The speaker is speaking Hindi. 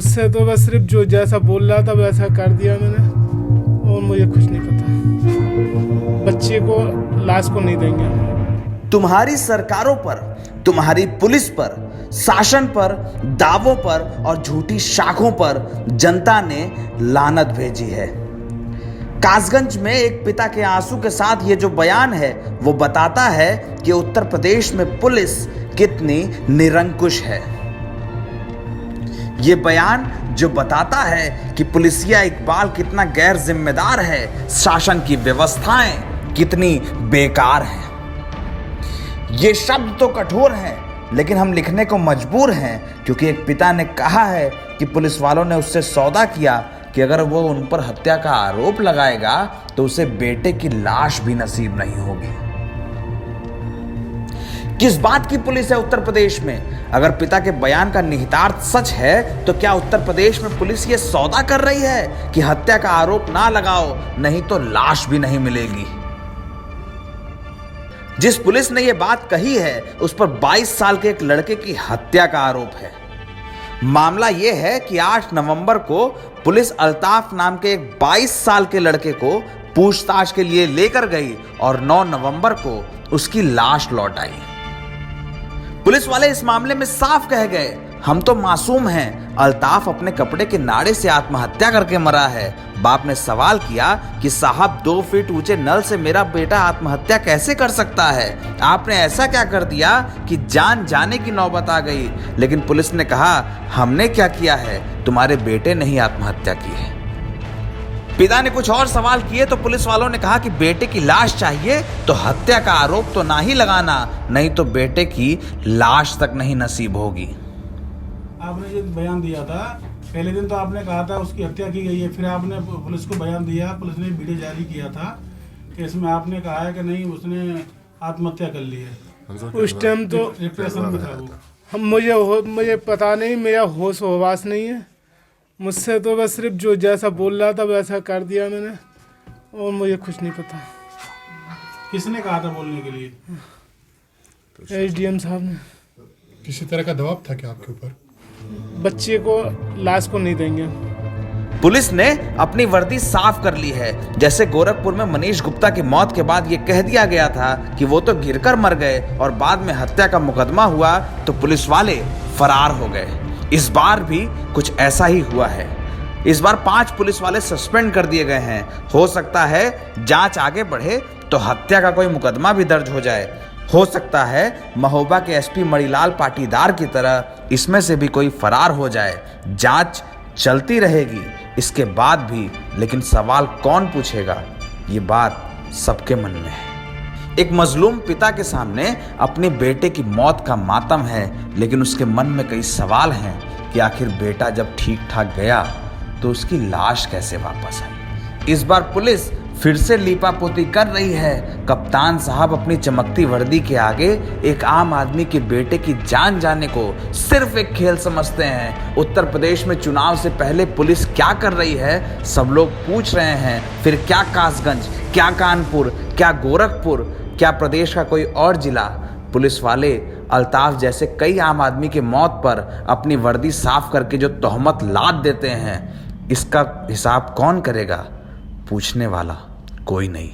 मुझसे तो बस सिर्फ जो जैसा बोल रहा था वैसा कर दिया मैंने, और मुझे कुछ नहीं पता। बच्चे को लाश को नहीं देंगे। तुम्हारी सरकारों पर, तुम्हारी पुलिस पर, शासन पर, दावों पर और झूठी शाखों पर जनता ने लानत भेजी है। कासगंज में एक पिता के आंसू के साथ ये जो बयान है वो बताता है कि उत्तर प्रदेश में पुलिस कितनी निरंकुश है। ये बयान जो बताता है कि पुलिसिया इकबाल कितना गैर जिम्मेदार है, शासन की व्यवस्थाएं कितनी बेकार हैं। ये शब्द तो कठोर हैं, लेकिन हम लिखने को मजबूर हैं क्योंकि एक पिता ने कहा है कि पुलिस वालों ने उससे सौदा किया कि अगर वो उन पर हत्या का आरोप लगाएगा तो उसे बेटे की लाश भी नसीब नहीं होगी। किस बात की पुलिस है उत्तर प्रदेश में? अगर पिता के बयान का निहितार्थ सच है तो क्या उत्तर प्रदेश में पुलिस ये सौदा कर रही है कि हत्या का आरोप ना लगाओ, नहीं तो लाश भी नहीं मिलेगी? जिस पुलिस ने यह बात कही है उस पर 22 साल के एक लड़के की हत्या का आरोप है। मामला यह है कि 8 नवंबर को पुलिस अल्ताफ नाम के एक 22 साल के लड़के को पूछताछ के लिए लेकर गई और 9 नवंबर को उसकी लाश लौट आई। पुलिस वाले इस मामले में साफ कह गए, हम तो मासूम हैं, अल्ताफ अपने कपड़े के नाड़े से आत्महत्या करके मरा है। बाप ने सवाल किया कि साहब 2 फीट ऊंचे नल से मेरा बेटा आत्महत्या कैसे कर सकता है? आपने ऐसा क्या कर दिया कि जान जाने की नौबत आ गई? लेकिन पुलिस ने कहा, हमने क्या किया है, तुम्हारे बेटे ने ही आत्महत्या की है। पिता ने कुछ और सवाल किए तो पुलिस वालों ने कहा कि बेटे की लाश चाहिए तो हत्या का आरोप तो ना ही लगाना, नहीं तो बेटे की लाश तक नहीं नसीब होगी। आपने जो बयान दिया था पहले दिन तो आपने कहा था उसकी हत्या की गई है, फिर आपने पुलिस को बयान दिया, पुलिस ने वीडियो जारी किया था कि इसमें आपने कहा है कि नहीं उसने आत्महत्या कर ली है। उस टाइम तो डिप्रेशन में था वो। मुझे पता नहीं, मेरा होश हवास नहीं है। मुझसे तो बस सिर्फ जो जैसा बोल रहा था वैसा कर दिया मैंने, और मुझे कुछ नहीं पता। किसने कहा था बोलने के लिए? एसडीएम साहब ने। किसी तरह का दबाव था क्या आपके ऊपर? बच्चे को लाश को नहीं देंगे। पुलिस ने अपनी वर्दी साफ कर ली है। जैसे गोरखपुर में मनीष गुप्ता की मौत के बाद यह कह दिया गया था कि वो तो गिरकर मर गए और बाद में हत्या का मुकदमा हुआ तो पुलिस वाले फरार हो गए। इस बार भी कुछ ऐसा ही हुआ है। इस बार 5 पुलिस वाले सस्पेंड कर दिए गए हैं। हो सकता है जांच आगे बढ़े तो हत्या का कोई मुकदमा भी दर्ज हो जाए। हो सकता है महोबा के एसपी मणिलाल पाटीदार की तरह इसमें से भी कोई फरार हो जाए। जांच चलती रहेगी इसके बाद भी, लेकिन सवाल कौन पूछेगा, ये बात सबके मन में है। एक मजलूम पिता के सामने अपने बेटे की मौत का मातम है, लेकिन उसके मन में कई सवाल हैं कि आखिर बेटा जब ठीक ठाक गया तो उसकी लाश कैसे वापस आई। इस बार पुलिस फिर से लीपापोती कर रही है। कप्तान साहब अपनी चमकती वर्दी के आगे एक आम आदमी के बेटे की जान जाने को सिर्फ एक खेल समझते हैं। उत्तर प्रदेश में चुनाव से पहले पुलिस क्या कर रही है सब लोग पूछ रहे हैं। फिर क्या कासगंज, क्या कानपुर, क्या गोरखपुर, क्या प्रदेश का कोई और जिला? पुलिस वाले अल्ताफ जैसे कई आम आदमी के मौत पर अपनी वर्दी साफ करके जो तोहमत लाद देते हैं, इसका हिसाब कौन करेगा? पूछने वाला कोई नहीं।